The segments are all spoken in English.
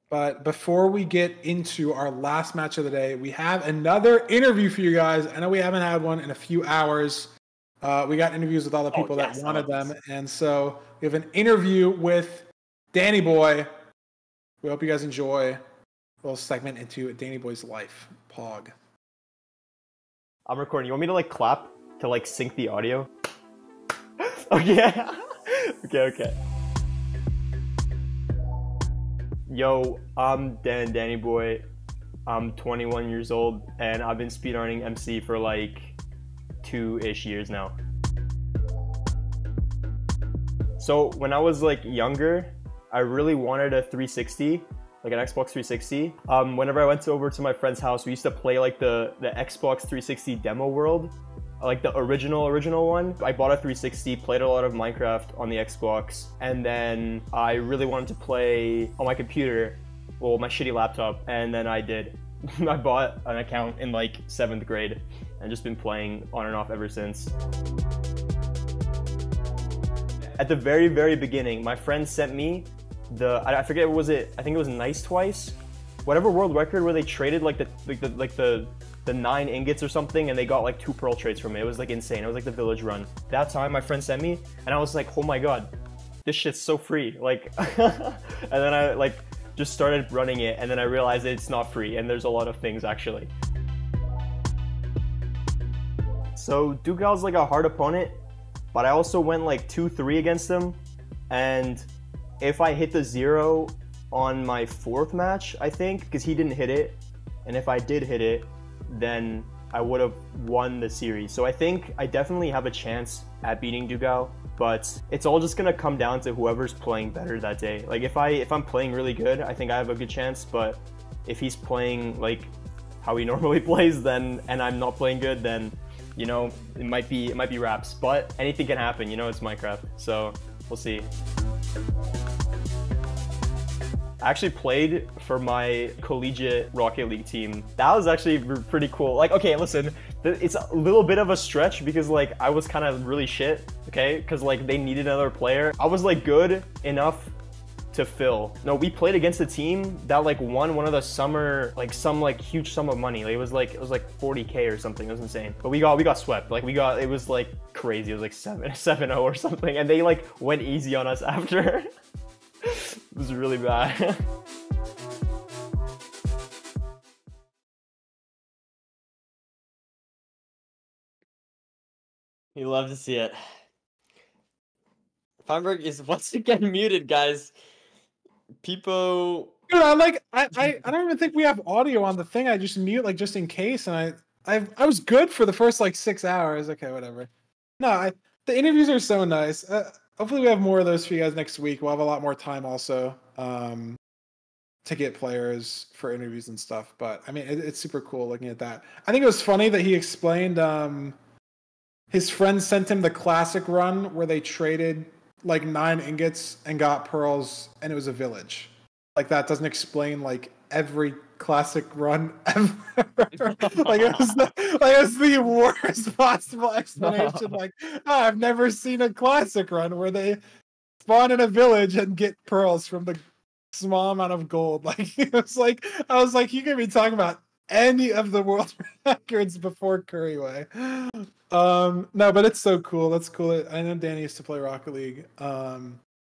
But before we get into our last match of the day, we have another interview for you guys. I know we haven't had one in a few hours. We got interviews with all the people that wanted them. And so we have an interview with Dandannyboy. We hope you guys enjoy a little segment into Dandannyboy's life. Pog. I'm recording. You want me to like clap to like sync the audio? Okay. Okay. Yo, I'm Dandannyboy. I'm 21 years old, and I've been speedrunning MC for like 2-ish years now. So when I was like younger, I really wanted a 360, like an Xbox 360. Whenever I went over to my friend's house, we used to play like the Xbox 360 demo world, like the original one. I bought a 360, played a lot of Minecraft on the Xbox, and then I really wanted to play on my computer, well, my shitty laptop, and then I did. I bought an account in like 7th grade and just been playing on and off ever since. At the very beginning, my friend sent me I forget, was it, I think it was Nice Twice, whatever world record where they traded like the 9 ingots or something, and they got like 2 pearl trades from it. It was like insane. It was like the village run. That time my friend sent me, and I was like, oh my god, this shit's so free. Like, and then I like just started running it, and then I realized that it's not free, and there's a lot of things actually. So Doogile's like a hard opponent, but I also went like 2-3 against him, and if I hit the 0 on my 4th match, I think, because he didn't hit it, and if I did hit it, then I would have won the series. So I think I definitely have a chance at beating Doogile, but it's all just gonna come down to whoever's playing better that day. Like if I'm playing really good, I think I have a good chance, but if he's playing like how he normally plays, then, and I'm not playing good, then, you know, it might be wraps. But anything can happen, you know, it's Minecraft, so we'll see. I actually played for my collegiate Rocket League team. That was actually pretty cool. Like, okay, listen, it's a little bit of a stretch because like I was kind of really shit, okay? Because like they needed another player. I was like good enough to fill. No, we played against a team that like won one of the summer, like some like huge sum of money. Like, it was like 40K or something. It was insane. But we got swept. Like it was like crazy. It was like 7-0 or something. And they like went easy on us after. It was really bad. You love to see it. Feinberg is once again muted, guys. People. Dude, I don't even think we have audio on the thing. I just mute like just in case, and I was good for the first like 6 hours. Okay, whatever. No, the interviews are so nice. Hopefully we have more of those for you guys next week. We'll have a lot more time also to get players for interviews and stuff. But I mean, it's super cool looking at that. I think it was funny that he explained his friend sent him the classic run where they traded like 9 ingots and got pearls, and it was a village. Like, that doesn't explain like every classic run ever. Like it was the worst possible explanation. Like, I've never seen a classic run where they spawn in a village and get pearls from the small amount of gold. Like, it was like, I was like, you could be talking about any of the world records before Curryway. No, but it's so cool. That's cool. I know Danny used to play Rocket League.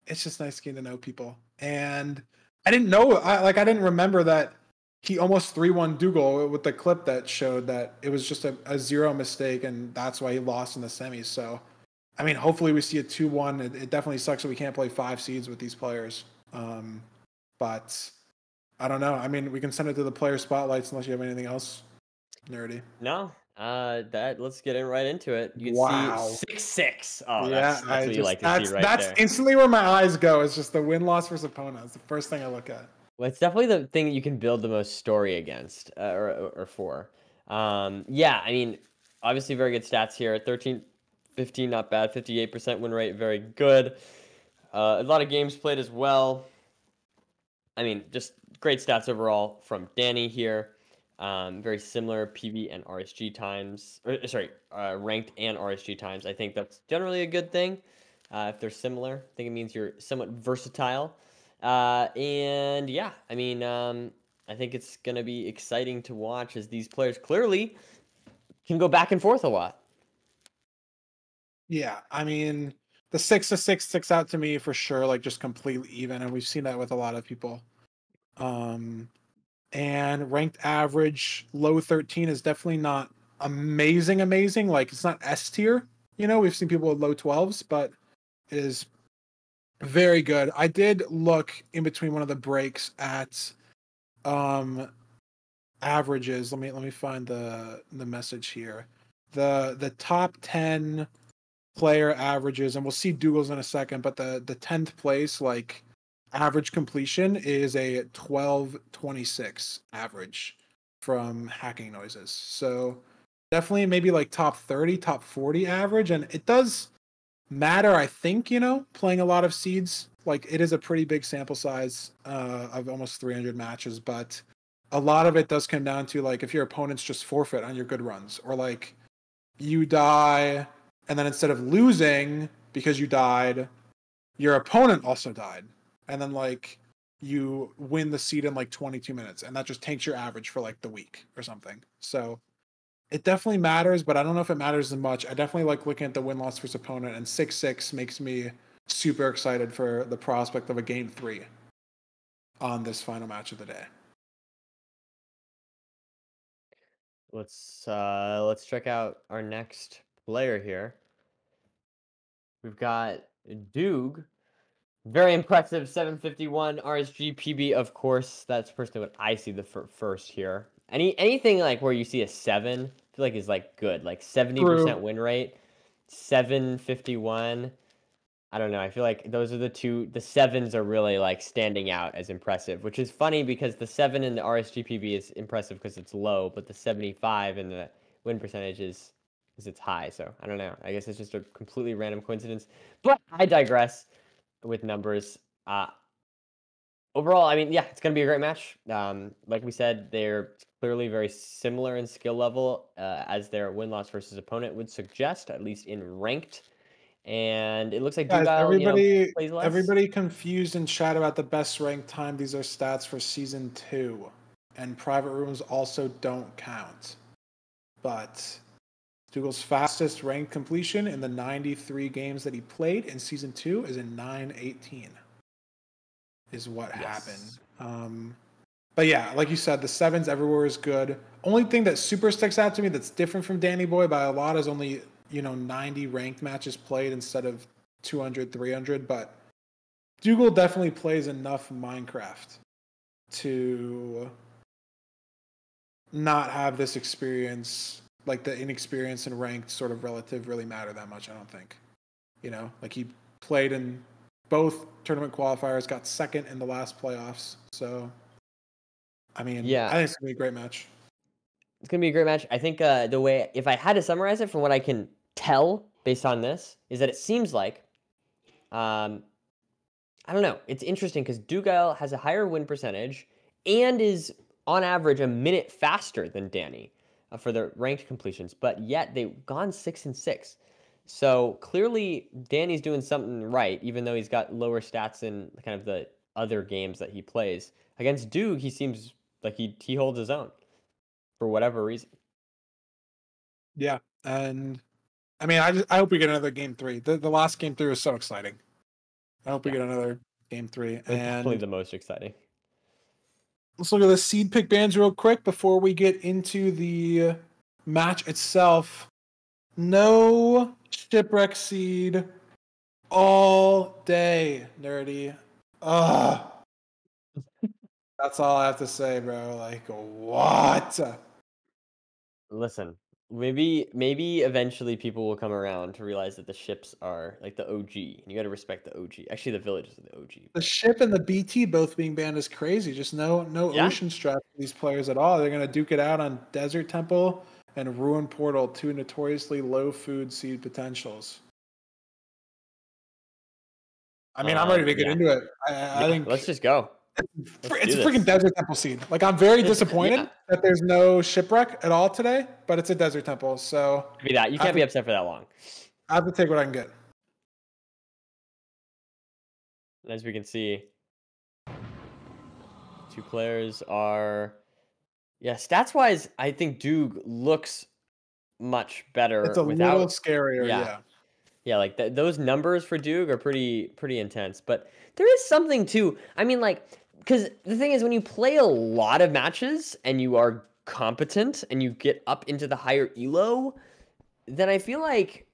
It's just nice getting to know people. And I didn't know, I didn't remember that he almost 3-1 Doogile with the clip that showed that it was just a 0 mistake, and that's why he lost in the semis. So, I mean, hopefully we see a 2-1. It definitely sucks that we can't play 5 seeds with these players. But I don't know. I mean, we can send it to the player spotlights unless you have anything else nerdy. No. Let's get right into it. You can see 6-6. Oh, yeah, that's what you like to see right that's there. instantly where my eyes go. It's just the win-loss versus opponent. It's the first thing I look at. Well, it's definitely the thing that you can build the most story against, or for. Yeah, I mean, obviously very good stats here. 13-15, not bad. 58% win rate, very good. A lot of games played as well. I mean, just great stats overall from Danny here. Very similar PV and RSG times. Ranked and RSG times. I think that's generally a good thing. If they're similar, I think it means you're somewhat versatile. And yeah, I mean, I think it's gonna be exciting to watch as these players clearly can go back and forth a lot. Yeah, I mean, the 6-6 sticks out to me for sure, like just completely even, and we've seen that with a lot of people. Um, and ranked average low 13 is definitely not amazing. Like it's not S tier. You know, we've seen people with low 12s, but it is very good. I did look in between one of the breaks at averages. Let me find the message here. The top 10 player averages, and we'll see Doogle's in a second, but the 10th place like average completion is a 12.26 average from Hacking Noises. So definitely maybe like top 30, top 40 average, and it does matter, I think, you know, playing a lot of seeds. Like it is a pretty big sample size of almost 300 matches, but a lot of it does come down to like if your opponents just forfeit on your good runs, or like you die and then instead of losing because you died, your opponent also died. And then like you win the seed in like 22 minutes and that just tanks your average for like the week or something. So it definitely matters, but I don't know if it matters as much. I definitely like looking at the win-loss versus opponent, and 6-6 makes me super excited for the prospect of a game 3 on this final match of the day. Let's check out our next player here. We've got Doog. Very impressive 751 RSG PB, of course. That's personally what I see the first here. Anything like where you see a 7, I feel like is like good. Like 70% True. win rate, 751. I don't know. I feel like those are the two. The sevens are really like standing out as impressive, which is funny because the 7 in the RSGPB is impressive because it's low, but the 75 in the win percentage is it's high. So I don't know. I guess it's just a completely random coincidence. But I digress with numbers. Overall, I mean, yeah, it's gonna be a great match. Like we said, they're clearly very similar in skill level as their win loss versus opponent would suggest, at least in ranked. And it looks like Guys, Doogile, plays less. everybody confused in chat about the best rank time. These are stats for season 2. And private rooms also don't count. But Doogle's fastest ranked completion in the 93 games that he played in season 2 is in 918. Is what happened. But yeah, like you said, the 7s everywhere is good. Only thing that super sticks out to me that's different from Dandannyboy by a lot is only, 90 ranked matches played instead of 200, 300. But Doogile definitely plays enough Minecraft to not have this experience, like the inexperience and ranked sort of relative really matter that much, I don't think. Like he played in both tournament qualifiers, got second in the last playoffs. So, I mean, Yeah, I think it's going to be a great match. it's gonna be a great match. I think the way, if I had to summarize it from what I can tell based on this, is that it seems like, I don't know. It's interesting because Doogile has a higher win percentage and is on average a minute faster than Danny for the ranked completions, but yet they've gone 6-6. So clearly Danny's doing something right, even though he's got lower stats in kind of the other games that he plays. Against Doog, he seems like he holds his own for whatever reason. Yeah, and I mean, I hope we get another game 3. The last game 3 was so exciting. I hope we Yeah, get another game 3. it was definitely And the most exciting. let's look at the seed pick bands real quick before we get into the match itself. No shipwreck seed all day, nerdy. Ugh. That's all I have to say, bro. Like, what? Listen, maybe eventually people will come around to realize that the ships are like the OG, and you got to respect the OG. Actually, the villages are the OG, The but ship and the BT both being banned is crazy. Just no yeah, ocean strap for these players at all. They're gonna duke it out on Desert Temple and Ruin Portal, two notoriously low food seed potentials. I mean, I'm ready to get yeah, into it. I yeah. think Let's just go. Let's it's do a freaking this. Desert Temple seed. Like, I'm very Yeah, disappointed that there's no shipwreck at all today, but it's a Desert Temple, so be that. You I have can't be to, upset for that long. I have to take what I can get. As we can see, two players are, yeah, stats wise, I think Doog looks much better It's a little without. scarier, Yeah, yeah. yeah, like those numbers for Doog are pretty intense. But there is something too. I mean, like, because the thing is, when you play a lot of matches and you are competent and you get up into the higher elo, then I feel like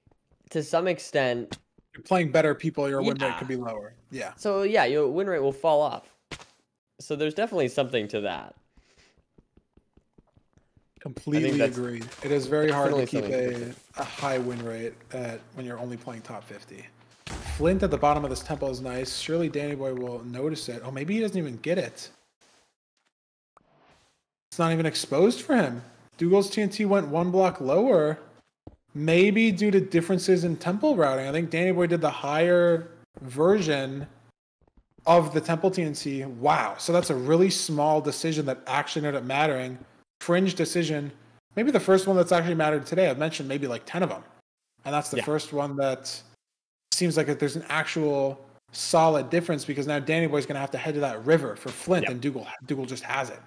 to some extent, You're playing better people, your win rate Yeah. could be lower. Yeah. so yeah, your win rate will fall off. So there's definitely something to that. Completely that's agree. It is very hard to definitely keep something to a high win rate when you're only playing top 50. Flint at the bottom of this tempo is nice. Surely Dannyboy will notice it. Oh, maybe he doesn't even get it. It's not even exposed for him. Dougal's TNT went one block lower. Maybe due to differences in tempo routing. I think Dannyboy did the higher version of the temple TNT. Wow. So that's a really small decision that actually ended up mattering. Fringe decision. Maybe the first one that's actually mattered today. I've mentioned maybe like 10 of them. And that's the first one that seems like there's an actual solid difference because now Dannyboy's going to have to head to that river for Flint and Dougal just has it.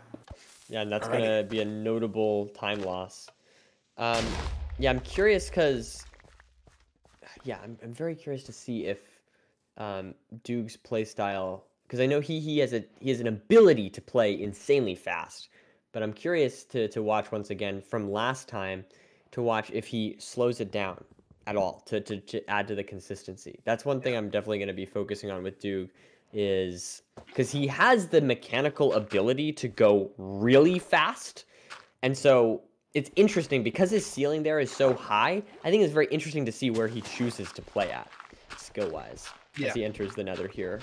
Yeah, and that's going to be a notable time loss. Yeah, I'm curious because, I'm very curious to see if Doog's play style, because I know he has an ability to play insanely fast, but I'm curious to watch once again from last time to watch if he slows it down at all to add to the consistency. That's one thing I'm definitely going to be focusing on with Doog is because he has the mechanical ability to go really fast, and so it's interesting because his ceiling there is so high. I think it's very interesting to see where he chooses to play at skill-wise as he enters the Nether here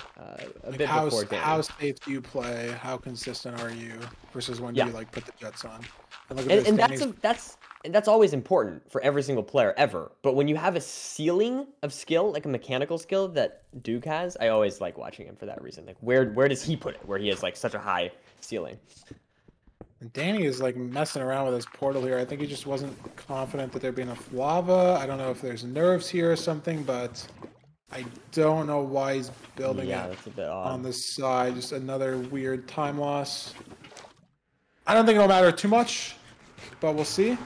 a bit before Danny. How safe do you play? How consistent are you versus when do you like put the jets on? And that's always important for every single player ever. But when you have a ceiling of skill, like a mechanical skill that Doog has, I always like watching him for that reason. Like where does he put it? Where he has like such a high ceiling. And Danny is like messing around with his portal here. I think he just wasn't confident that there'd be enough lava. I don't know if there's nerves here or something, but I don't know why he's building it that's a bit odd. on this side. Just another weird time loss. I don't think it'll matter too much, but we'll see.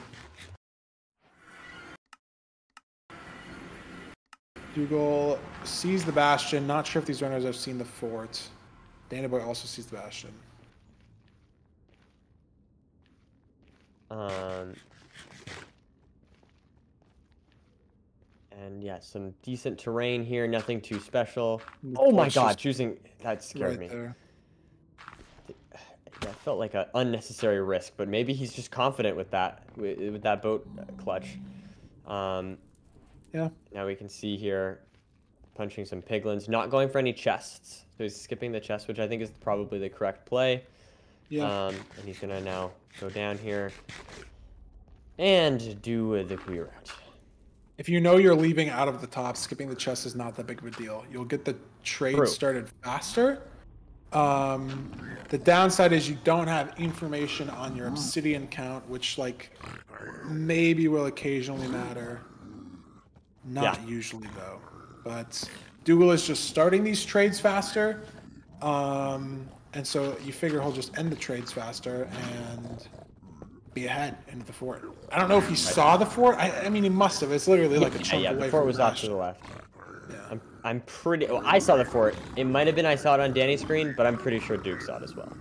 Doogile sees the Bastion. Not sure if these runners have seen the fort. Dandannyboy also sees the Bastion. And yeah, some decent terrain here, nothing too special. Oh my god, that scared me. There. That felt like an unnecessary risk, but maybe he's just confident with that boat clutch. Yeah. Now we can see here, punching some piglins, not going for any chests. So he's skipping the chest, which I think is probably the correct play. Yeah. And he's gonna now go down here and do the queue route. If you know you're leaving out of the top, skipping the chest is not that big of a deal. You'll get the trade started faster. The downside is you don't have information on your obsidian count, which like maybe will occasionally matter. Not usually though. But Doogile is just starting these trades faster. And so you figure he'll just end the trades faster and be ahead into the fort. I don't know if he saw the fort. I mean, he must have. It's literally like a chunk away from the fort was off to the left. Yeah. I'm pretty... Well, I saw the fort. It might have been I saw it on Danny's screen, but I'm pretty sure Doog saw it as well.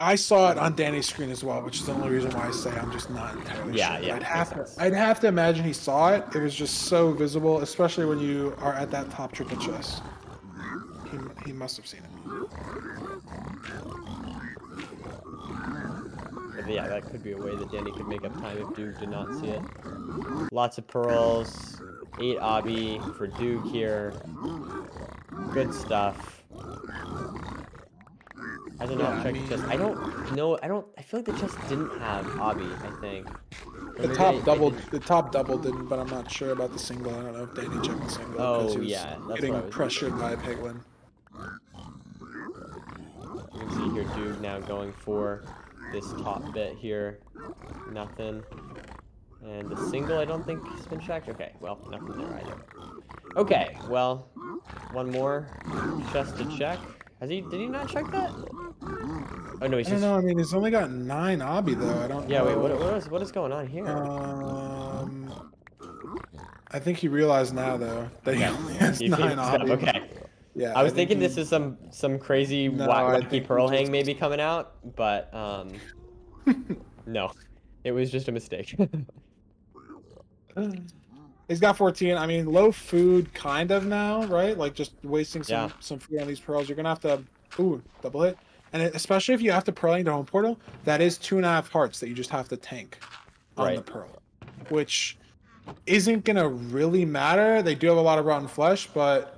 I saw it on Danny's screen as well, which is the only reason why I say I'm just not entirely sure. Yeah. I'd have to imagine he saw it. It was just so visible, especially when you are at that top triple chest. He must have seen it. But yeah, that could be a way that Danny could make up time if Doog did not see it. Lots of pearls, 8 obby for Doog here. Good stuff. I don't know. Check the chest. I don't know. I feel like the chest didn't have obby. I think. The top double. The top double didn't, but I'm not sure about the single. I don't know if Danny checked the single. Oh yeah, that's getting pressured by a piglin. You can see here Doog now going for this top bit here. Nothing. And the single, I don't think has been checked. Okay, well, nothing there either. Okay, well, one more chest to check. Did he not check that? Oh no, he's I don't just. know. I mean, he's only got 9 obby though. I don't. Yeah, know. wait. What is going on here? I think he realized now though that he only has He 9 figured this out, obby. okay. Yeah. I was think thinking he- this is some crazy No, I wacky think pearl he hang just- maybe coming out, but no, it was just a mistake. He's got 14. I mean, low food kind of now, right? Like just wasting some food on these pearls. You're gonna have to double hit, and especially if you have to pearling to home portal, that is 2.5 hearts that you just have to tank on the pearl, which isn't gonna really matter. They do have a lot of rotten flesh, but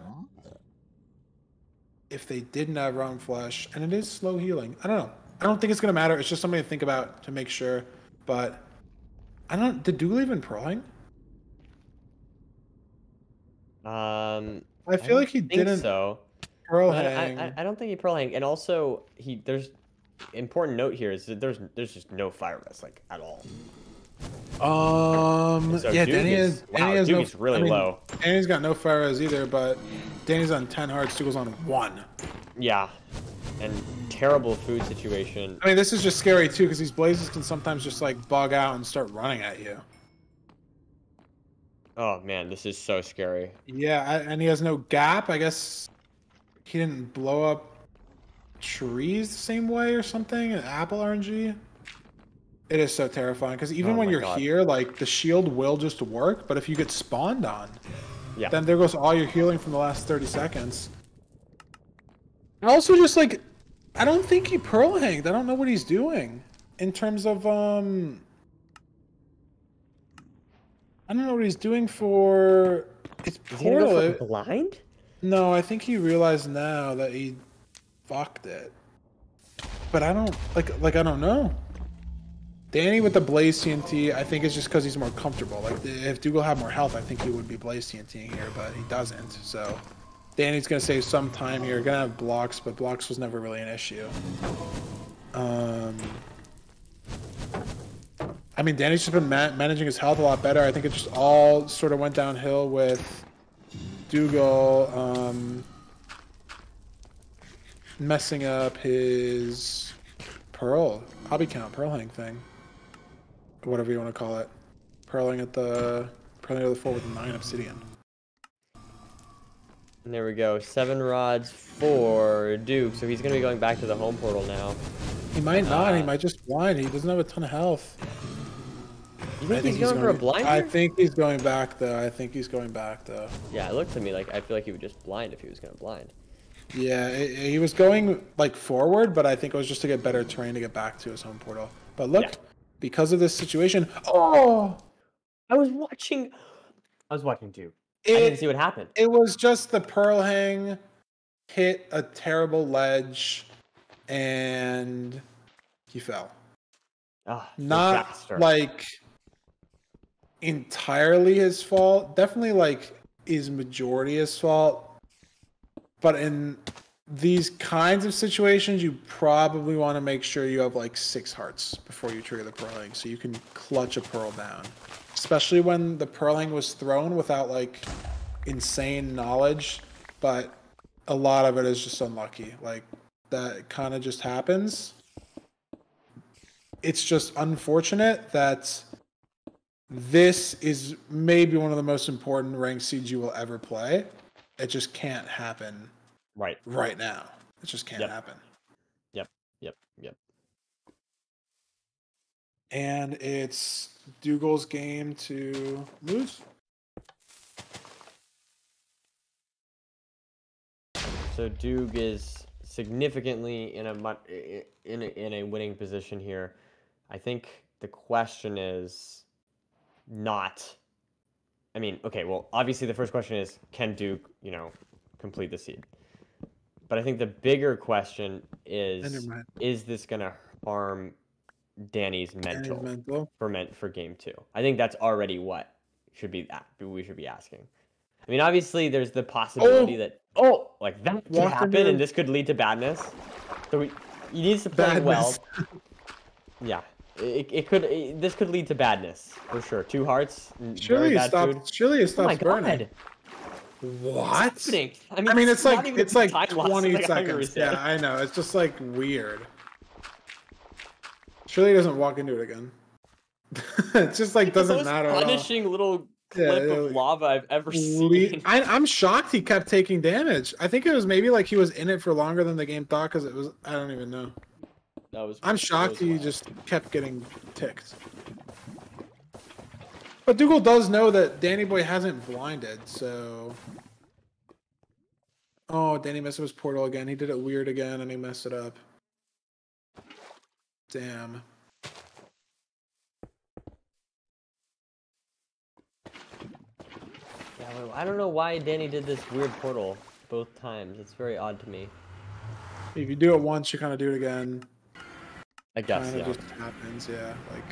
if they didn't have rotten flesh, and it is slow healing, I don't know. I don't think it's gonna matter. It's just something to think about to make sure. But I don't. Did Doogile even pearling? I feel like he didn't. So. Pearl hang. I don't think he pearl hang, and also there's important note here is that there's just no fire rest like at all. So Yeah, Doogie's really low. Danny's got no fire res either, but Danny's on 10 hearts, Doogle's on 1. Yeah, and terrible food situation. I mean, this is just scary too, because these blazes can sometimes just like bug out and start running at you. Oh man, this is so scary. Yeah, and he has no gap. I guess he didn't blow up trees the same way or something. An apple RNG. It is so terrifying because even when you're here, like the shield will just work, but if you get spawned on, then there goes all your healing from the last 30 seconds. And also, just like, I don't think he pearl hanged. I don't know what he's doing in terms of I don't know what he's doing for. It's portal. Is he gonna go for blind? No, I think he realized now that he fucked it. But I don't like I don't know. Danny with the Blaze TNT, I think it's just because he's more comfortable. Like if Doogile had more health, I think he would be Blaze TNTing here, but he doesn't. So Danny's gonna save some time here. Gonna have blocks, but blocks was never really an issue. I mean, Danny's just been managing his health a lot better. I think it just all sort of went downhill with Doogile messing up his pearl hobby count, pearl hang thing, whatever you want to call it. Pearling at the 4 with 9 obsidian. And there we go, 7 rods for Duke. So he's gonna be going back to the home portal now. He might not. He might just blind. He doesn't have a ton of health. You think he's going for a blind? I think he's going back though. Yeah, it looked to me like I feel like he would just blind if he was gonna blind. Yeah, he was going like forward, but I think it was just to get better terrain to get back to his home portal. But look, because of this situation, I was watching too. I didn't see what happened. It was just the pearl hang hit a terrible ledge, and he fell. Not disaster. like entirely his fault. Definitely like is majority his fault. But in these kinds of situations, you probably want to make sure you have like 6 hearts before you trigger the pearling, so you can clutch a pearl down. Especially when the pearling was thrown without like insane knowledge, but a lot of it is just unlucky. Like that kind of just happens. It's just unfortunate that this is maybe one of the most important ranked seeds you will ever play. It just can't happen right now. It just can't happen. Yep. And it's Dougal's game to lose. So Doog is significantly in a winning position here. I think the question is not. I mean, okay, well, obviously the first question is, can Doog, complete the seed? But I think the bigger question is this going to harm Danny's mental for game 2? I think that's already what we should be asking. I mean, obviously there's the possibility that that could happen and this could lead to badness. So he needs to play well. Yeah. This could lead to badness for sure. 2 hearts. Surely it stops burning. What? I mean, it's like 20 seconds. Yeah, I know. It's just like weird. Surely he doesn't walk into it again. It just like doesn't matter at all. Punishing little clip of lava I've ever seen. I'm shocked he kept taking damage. I think it was maybe like he was in it for longer than the game thought because it was. I don't even know. I'm shocked he just kept getting ticked. But Doogile does know that Dandannyboy hasn't blinded, so. Oh, Danny messed up his portal again. He did it weird again, and he messed it up. Damn. Yeah, I don't know why Danny did this weird portal both times. It's very odd to me. If you do it once, you kind of do it again. I guess, Kind yeah. of just happens, yeah. Like.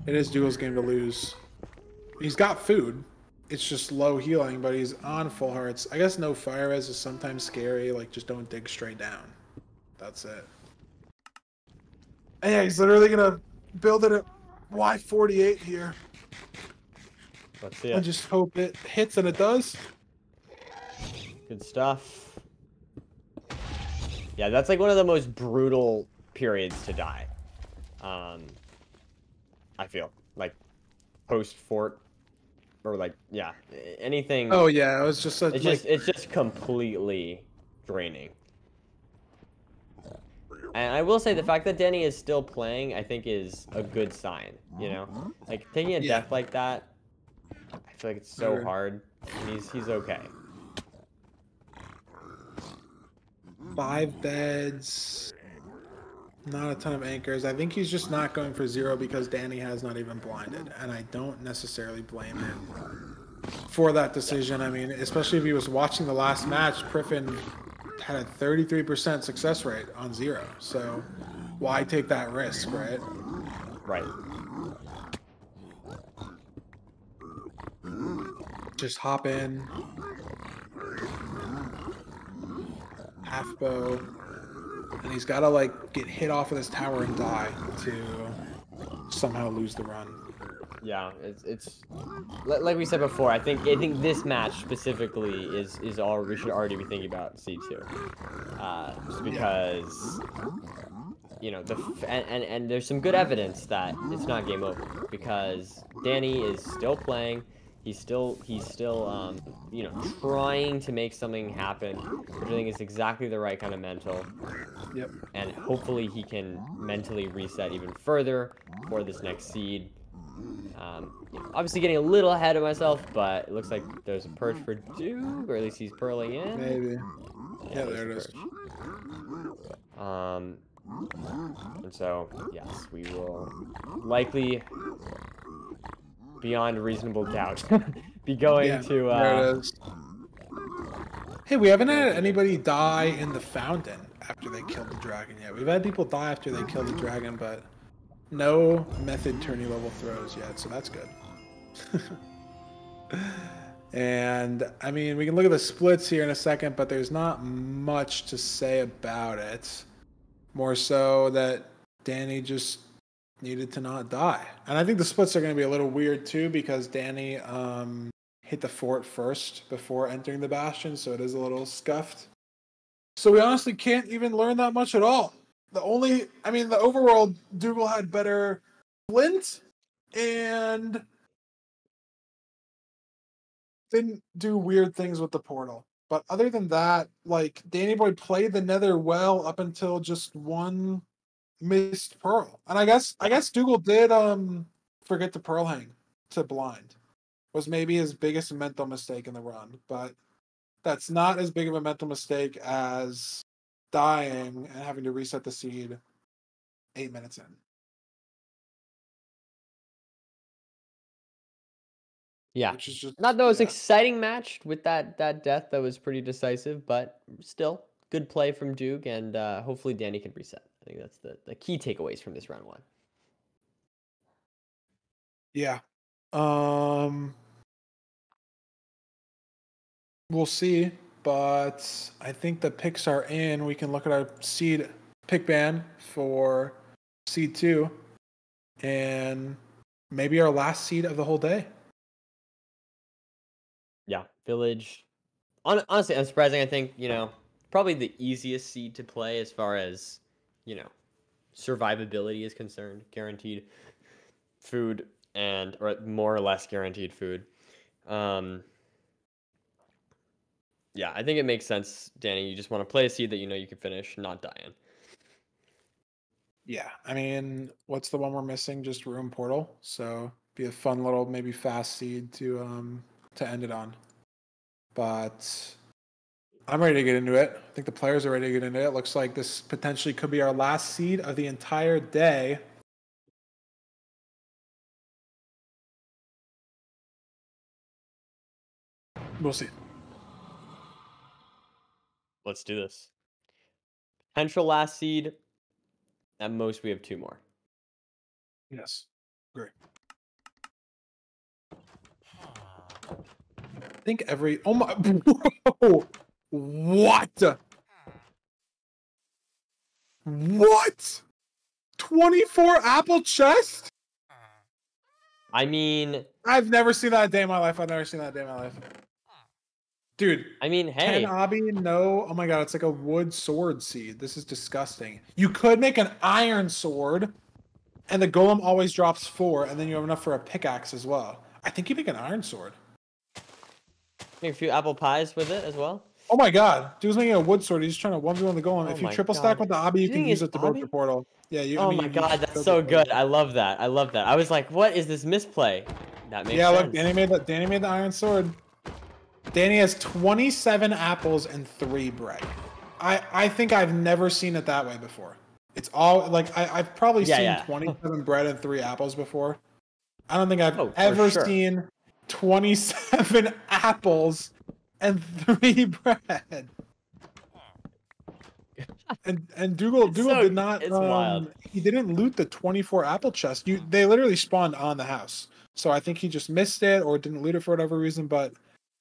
It is Doogle's game to lose. He's got food. It's just low healing, but he's on full hearts. I guess no fire res is sometimes scary. Like, just don't dig straight down. That's it. And yeah, he's literally gonna build it at Y48 here. Let's see it. And just hope it hits, and it does. Good stuff. Yeah, that's like one of the most brutal periods to die. I feel like post fort or like anything. Oh yeah, it was just such. It's just completely draining. And I will say the fact that Danny is still playing, I think, is a good sign. You know, like taking a death like that, I feel like it's so hard. And he's okay. 5 beds. Not a ton of anchors. I think he's just not going for 0 because Danny has not even blinded. And I don't necessarily blame him for that decision. I mean, especially if he was watching the last match, Priffin had a 33% success rate on 0. So why take that risk, right? Right. Just hop in. Half bow. And he's got to, like, get hit off of this tower and die to somehow lose the run. Yeah, it's like we said before. I think this match specifically is all we should already be thinking about C2, just because you know and there's some good evidence that it's not game over because Danny is still playing. He's still you know, trying to make something happen, which I think is exactly the right kind of mental. Yep. And hopefully he can mentally reset even further for this next seed. You know, obviously getting a little ahead of myself, but it looks like there's a perch for Duke, or at least he's purling in. Maybe. Yeah, there it is. And so, yes, we will likely, beyond reasonable doubt, be going to... there it is. Hey, we haven't had anybody die in the fountain after they killed the dragon yet. We've had people die after they killed the dragon, but no method tourney level throws yet, so that's good. And, I mean, we can look at the splits here in a second, but there's not much to say about it. More so that Danny just needed to not die. And I think the splits are going to be a little weird, too, because Danny hit the fort first before entering the bastion, so it is a little scuffed. So we honestly can't even learn that much at all. The overworld, Doogile had better flint and didn't do weird things with the portal. But other than that, like, Dandannyboy played the nether well up until just one missed pearl. And I guess Doogile did forget to pearl hang to blind. Was maybe his biggest mental mistake in the run, but that's not as big of a mental mistake as dying and having to reset the seed 8 minutes in. Yeah, which is just, not the most exciting match with that death that was pretty decisive, but still good play from Duke, and hopefully Danny can reset. I think that's the key takeaways from this round 1. Yeah. We'll see, but I think the picks are in. We can look at our seed pick ban for seed 2 and maybe our last seed of the whole day. Yeah, Village. Honestly, unsurprising. I think, you know, probably the easiest seed to play as far as, survivability is concerned. Guaranteed food or more or less guaranteed food. Yeah, I think it makes sense, Danny. You just want to play a seed that you can finish, not die in. Yeah, I mean, what's the one we're missing? Just Room Portal. So be a fun little maybe fast seed to end it on. But I'm ready to get into it. I think the players are ready to get into it. Looks like this potentially could be our last seed of the entire day. We'll see. Let's do this. Potential last seed. At most, we have 2 more. Yes. Great. I think oh my, bro, what? What? 24 apple chest? I mean, I've never seen that a day in my life. Dude. I mean, hey. 10 obby, no. Oh my god, it's like a wood sword seed. This is disgusting. You could make an iron sword, and the golem always drops 4, and then you have enough for a pickaxe as well. I think you make an iron sword. Make a few apple pies with it as well. Oh my god. Dude's making a wood sword. He's trying to 1v1 the golem. If you triple stack with the obby, you can use it to build your portal. Yeah, Oh my god, that's so good. I love that. I was like, what is this misplay? That makes sense. Yeah, look, Danny made the iron sword. Danny has 27 apples and 3 bread. I think I've never seen it that way before. It's all like I've probably seen 27 bread and 3 apples before. I don't think I've ever seen 27 apples and 3 bread. And Doogile did not. It's wild. He didn't loot the 24 apple chest. They literally spawned on the house. So I think he just missed it or didn't loot it for whatever reason. But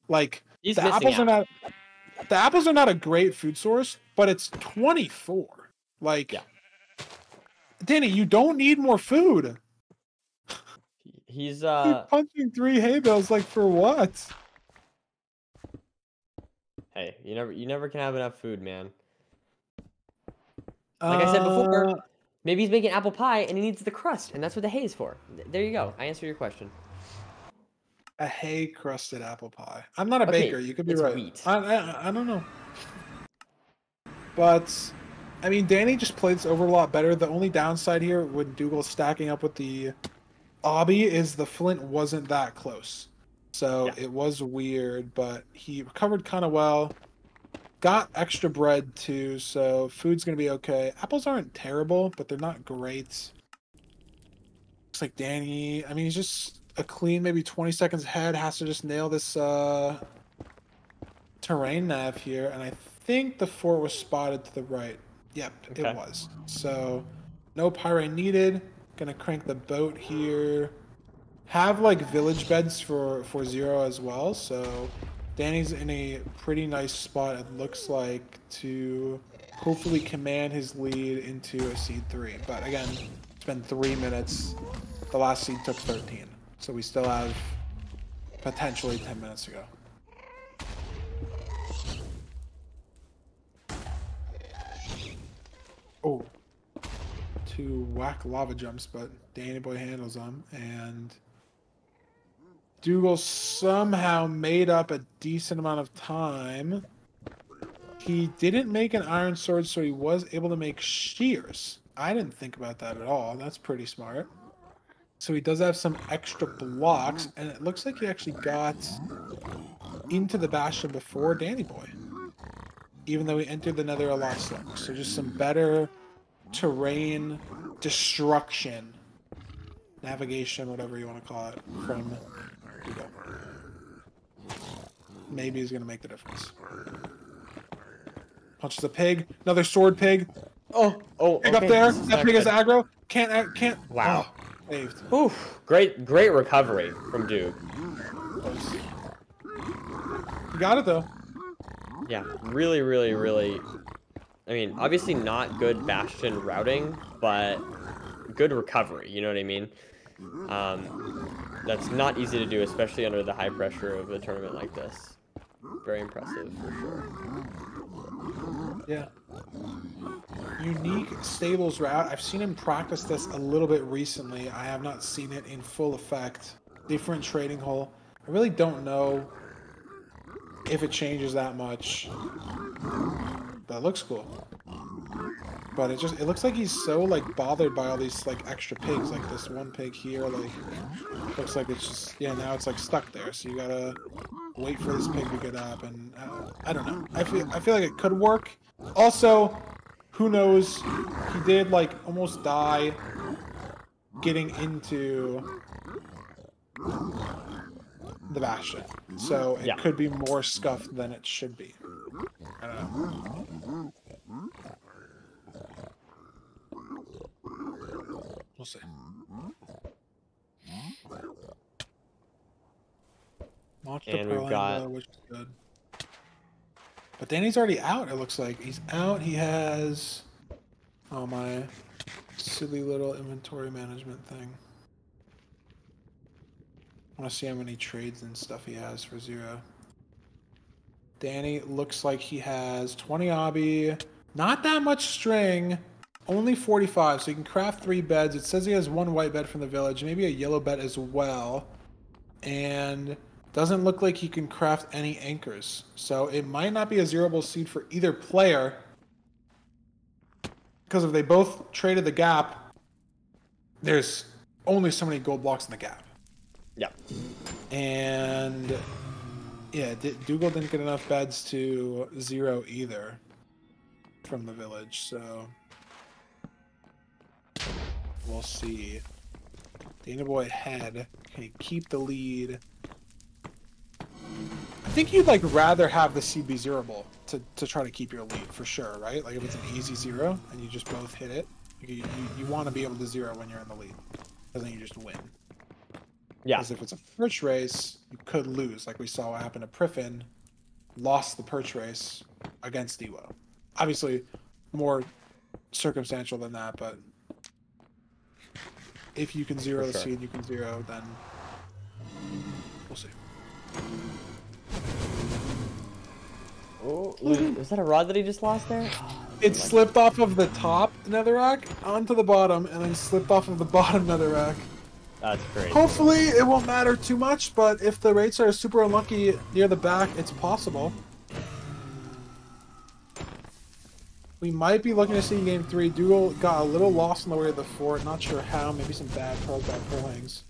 like the apples are not a great food source, but it's 24. Like, yeah. Danny, you don't need more food. He's punching 3 hay bales, like, for what? Hey, you never can have enough food, man. Like I said before, maybe he's making apple pie and he needs the crust, and that's what the hay is for. There you go. I answered your question. A hay crusted apple pie. I'm not a baker. You could be right. Wheat. I don't know. But I mean, Danny just played this over a lot better. The only downside here when Doogle's stacking up with the obby is the flint wasn't that close. So it was weird, but he recovered kind of well. Got extra bread too, so food's gonna be okay. Apples aren't terrible, but they're not great. Looks like Danny, I mean, he's just a clean maybe 20 seconds ahead, has to just nail this terrain nav here, and I think the fort was spotted to the right. Yep, it was. So no pyrite needed. Gonna crank the boat here. Have like village beds for 0 as well, so Danny's in a pretty nice spot, it looks like, to hopefully command his lead into a seed 3. But again, it's been 3 minutes. The last seed took 13. So we still have potentially 10 minutes to go. Oh. 2 whack lava jumps, but Dandannyboy handles them, and Doogile somehow made up a decent amount of time. He didn't make an iron sword, so he was able to make shears. I didn't think about that at all. That's pretty smart. So he does have some extra blocks, and it looks like he actually got into the bastion before Dandannyboy, even though he entered the nether a lot slower. So just some better terrain destruction, navigation, whatever you want to call it, from Doogile. Maybe he's gonna make the difference. Punches a pig, another sword pig. Pig up there. That pig is aggro. Can't. Wow. Saved. Oof. Great recovery from Doog. You got it though. Yeah, really. I mean, obviously not good bastion routing, but good recovery. You know what I mean? That's not easy to do, especially under the high pressure of a tournament like this. Very impressive, for sure. Yeah. Unique stables route. I've seen him practice this a little bit recently. I have not seen it in full effect. Different trading hole. I really don't know if it changes that much. But it looks cool. But it looks like he's so like bothered by all these like extra pigs. Like this one pig here, like looks like it's just now it's like stuck there. So you gotta wait for this pig to get up, and I don't know. I feel like it could work. Also, who knows? He did like almost die getting into the bastion, so it could be more scuffed than it should be. I don't know. We'll see. And we've got... which is good. But Danny's already out, it looks like. He's out. He has... Oh, my silly little inventory management thing. I want to see how many trades and stuff he has for 0. Danny looks like he has 20 obby. Not that much string. Only 45, so he can craft 3 beds. It says he has 1 white bed from the village, maybe a yellow bed as well. And doesn't look like he can craft any anchors. So it might not be a zeroable seed for either player. Because if they both traded the gap, there's only so many gold blocks in the gap. Yeah. And yeah, Doogile didn't get enough beds to 0 either from the village, so... We'll see. Dandannyboy ahead. Can he keep the lead? I think you'd like rather have the seed be zeroable to try to keep your lead for sure, right? Like if it's an easy 0 and you just both hit it, you want to be able to 0 when you're in the lead, because then you just win. Yeah. Because if it's a perch race, you could lose, like we saw what happened to Priffin. Lost the perch race against Ewo. Obviously, more circumstantial than that, but. If you can 0 the seed, you can 0, then we'll see. Oh, was that a rod that he just lost there? It slipped off of the top netherrack onto the bottom, and then slipped off of the bottom netherrack. That's great. Hopefully it won't matter too much, but if the rates are super unlucky near the back, it's possible. We might be looking to see game 3. Doogile got a little lost on the way to the fort. Not sure how. Maybe some bad pearl hangs.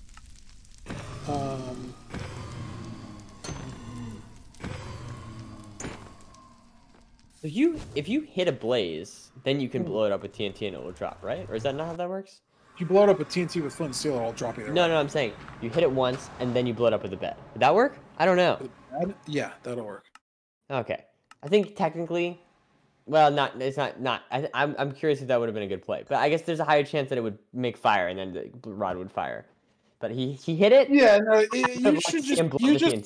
If you hit a blaze, then you can blow it up with TNT and it will drop, right? Or is that not how that works? If you blow it up with TNT with flint and steel, it'll drop either way. No, I'm saying you hit it once and then you blow it up with a bed. Would that work? I don't know. Yeah, that'll work. Okay. I think technically... Well, I'm curious if that would have been a good play. But I guess there's a higher chance that it would make fire and then the rod would fire. But he hit it. Yeah, no,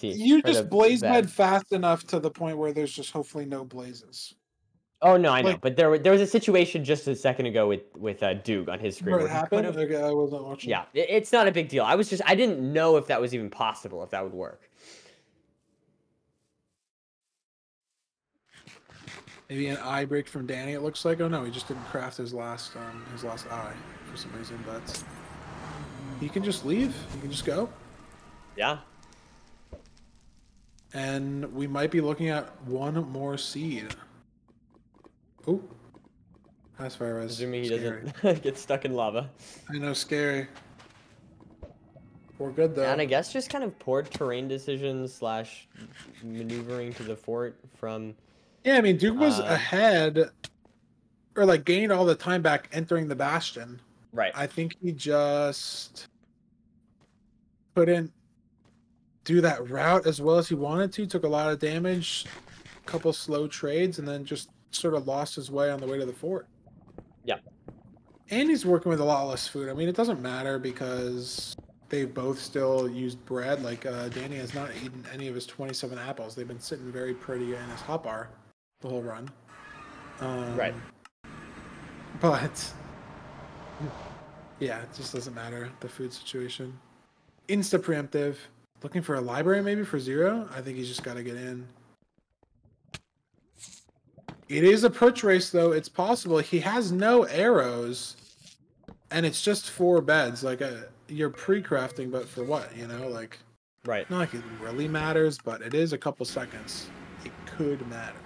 you just blaze bed fast enough to the point where there's just hopefully no blazes. Oh no, I know. But there was a situation just a second ago with Doog on his screen. Where it happened? Okay, I wasn't watching. Yeah, it's not a big deal. I didn't know if that was even possible, if that would work. Maybe an eye break from Danny, it looks like. Oh no, he just didn't craft his last eye for some reason, but he can just leave. He can just go. Yeah. And we might be looking at 1 more seed. Oh. As far as assuming he doesn't get stuck in lava. I know, scary. We're good though. And I guess just kind of poor terrain decisions / maneuvering to the fort from... Yeah, I mean, Duke was ahead, or like gained all the time back entering the bastion. Right. I think he just couldn't do that route as well as he wanted to. Took a lot of damage, a couple slow trades, and then just sort of lost his way on the way to the fort. Yeah. And he's working with a lot less food. I mean, it doesn't matter because they both still used bread. Like, Danny has not eaten any of his 27 apples. They've been sitting very pretty in his hotbar the whole run. Right. But yeah, it just doesn't matter, the food situation. Insta preemptive. Looking for a library maybe for 0? I think he's just got to get in. It is a perch race, though. It's possible. He has no arrows, and it's just 4 beds. Like, you're pre-crafting, but for what? You know, like, Right. not like it really matters, but it is a couple seconds. It could matter.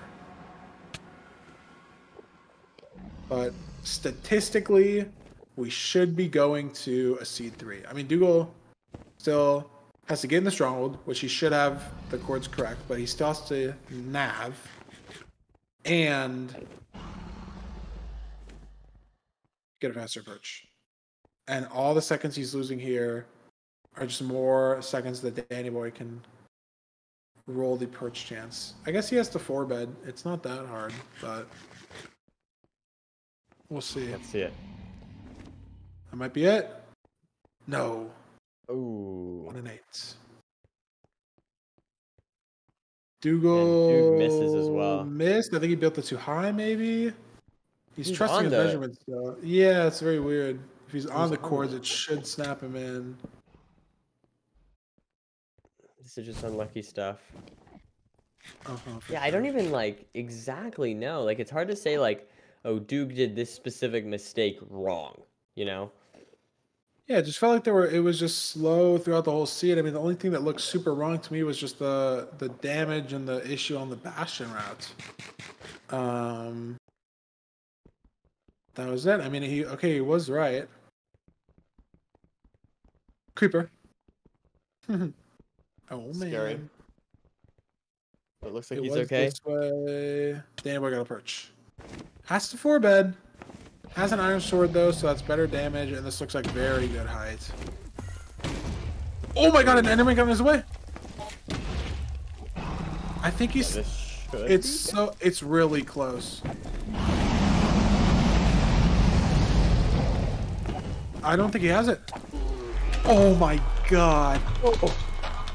But statistically, we should be going to a seed 3. I mean, Doogile still has to get in the stronghold, which he should have the chords correct, but he still has to nav and get a faster perch. And all the seconds he's losing here are just more seconds that Dandannyboy can roll the perch chance. I guess he has to 4-bed. It's not that hard, but we'll see. Let's see it. That might be it. No. Ooh. 1 and 8. Doogile Doog misses as well. Missed. I think he built it too high, maybe. He's trusting on his the- measurements, though. Yeah, it's very weird. If he's on the on chords, the- it should snap him in. This is just unlucky stuff. For Yeah, I don't even like exactly know. Like, it's hard to say like, oh, Doog did this specific mistake wrong. You know? Yeah, it just felt like it was just slow throughout the whole seed. I mean, the only thing that looked super wrong to me was just the damage and the issue on the Bastion route. That was it. I mean, he was right. Creeper. Oh man. Scary. It looks like It he's was okay. this way. Dandannyboy got a perch. Has to 4-bed. Has an iron sword though, so that's better damage, and this looks like very good height. Oh my god, an enderman got in his way. I think he's. It's really close. I don't think he has it. Oh my god.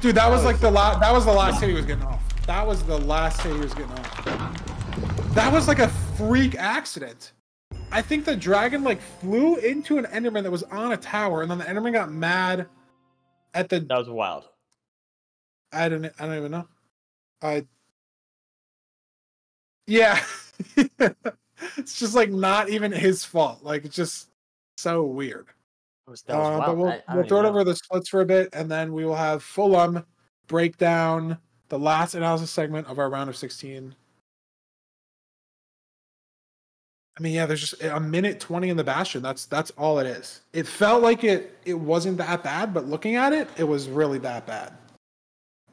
Dude, that was like the last hit he was getting off. That was the last hit he was getting off. That was like a freak accident. I think the dragon like flew into an enderman that was on a tower, and then the enderman got mad at the. That was wild. I don't even know. Yeah. It's just like not even his fault. Like, it's just so weird. That was wild. But we'll throw it over the splits for a bit, and then we will have full break down the last analysis segment of our round of 16. I mean, yeah, there's just a minute 20 in the Bastion. That's all it is. It felt like it wasn't that bad, but looking at it, it was really that bad.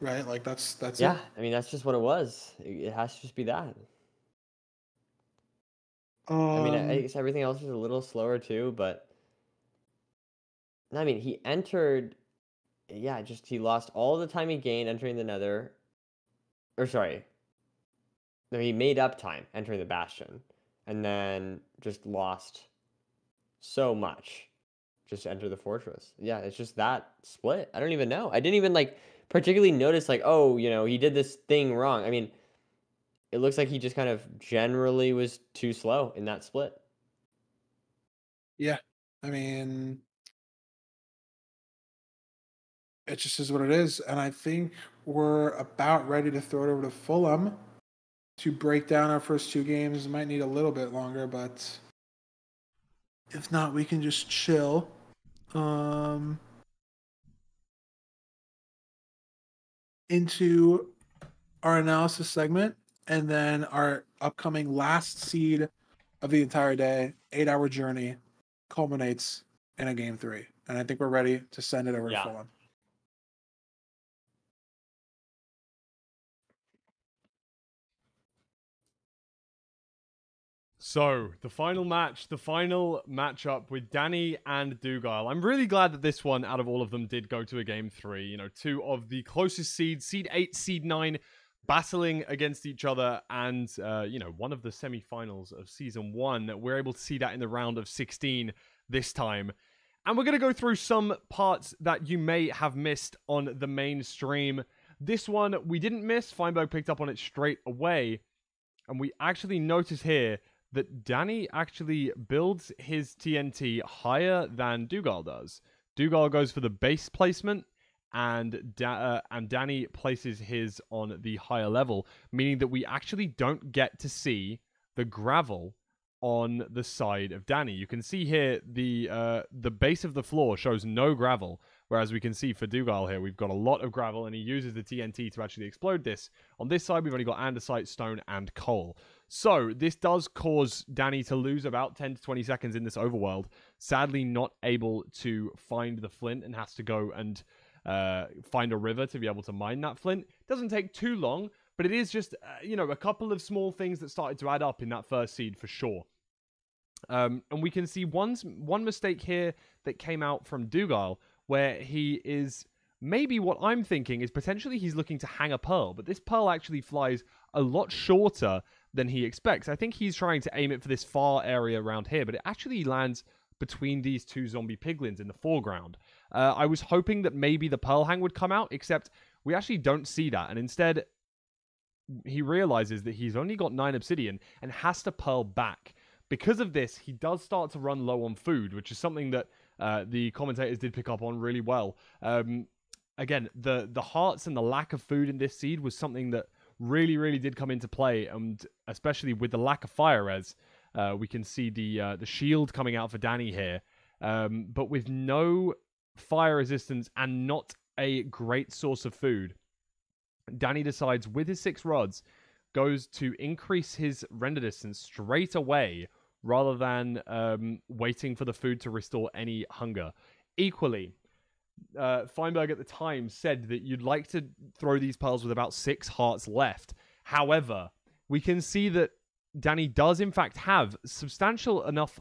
Right? Like that's Yeah, it. I mean that's just what it was. It has to just be that. I mean, I guess everything else is a little slower too, but I mean, he entered. Yeah, just he lost all the time he gained entering the Nether. Or sorry, no, he made up time entering the Bastion, and then just lost so much. Just to enter the fortress. Yeah, it's just that split. I don't even know. I didn't even like particularly notice like, oh, you know, he did this thing wrong. I mean, it looks like he just kind of generally was too slow in that split. Yeah. I mean, it just is what it is. And I think we're about ready to throw it over to Fulham to break down our first 2 games. It might need a little bit longer, but if not, we can just chill. Into our analysis segment, and then our upcoming last seed of the entire day, 8-hour journey, culminates in a game 3. And I think we're ready to send it over to Fulham. So, the final matchup with Danny and Doogile. I'm really glad that this one, out of all of them, did go to a game 3. You know, 2 of the closest seeds, seed 8, seed 9, battling against each other. And, you know, one of the semi-finals of season 1. We're able to see that in the round of 16 this time. And we're going to go through some parts that you may have missed on the main stream. This one, we didn't miss. Feinberg picked up on it straight away. And we actually notice here that Danny actually builds his TNT higher than Doogile does. Doogile goes for the base placement, and Danny places his on the higher level, meaning that we actually don't get to see the gravel on the side of Danny. You can see here the base of the floor shows no gravel, whereas we can see for Doogile here, we've got a lot of gravel, and he uses the TNT to actually explode this. On this side, we've only got andesite, stone, and coal. So this does cause Danny to lose about 10 to 20 seconds in this overworld. Sadly, not able to find the flint and has to go and find a river to be able to mine that flint. Doesn't take too long, but it is just, a couple of small things that started to add up in that first seed for sure. And we can see one mistake here that came out from Doogile, where he is maybe what I'm thinking is potentially he's looking to hang a pearl, but this pearl actually flies a lot shorter than he expects. I think he's trying to aim it for this far area around here, but it actually lands between these two zombie piglins in the foreground. I was hoping that maybe the pearl hang would come out, except we actually don't see that, and instead he realizes that he's only got 9 obsidian and has to pearl back. Because of this, he does start to run low on food, which is something that the commentators did pick up on really well. Again, the hearts and the lack of food in this seed was something that really, really did come into play, and especially with the lack of fire res, we can see the shield coming out for Danny here. But with no fire resistance and not a great source of food, Danny decides with his 6 rods, goes to increase his render distance straight away rather than waiting for the food to restore any hunger. Equally, Feinberg at the time said that you'd like to throw these pearls with about 6 hearts left. However, we can see that Danny does in fact have substantially enough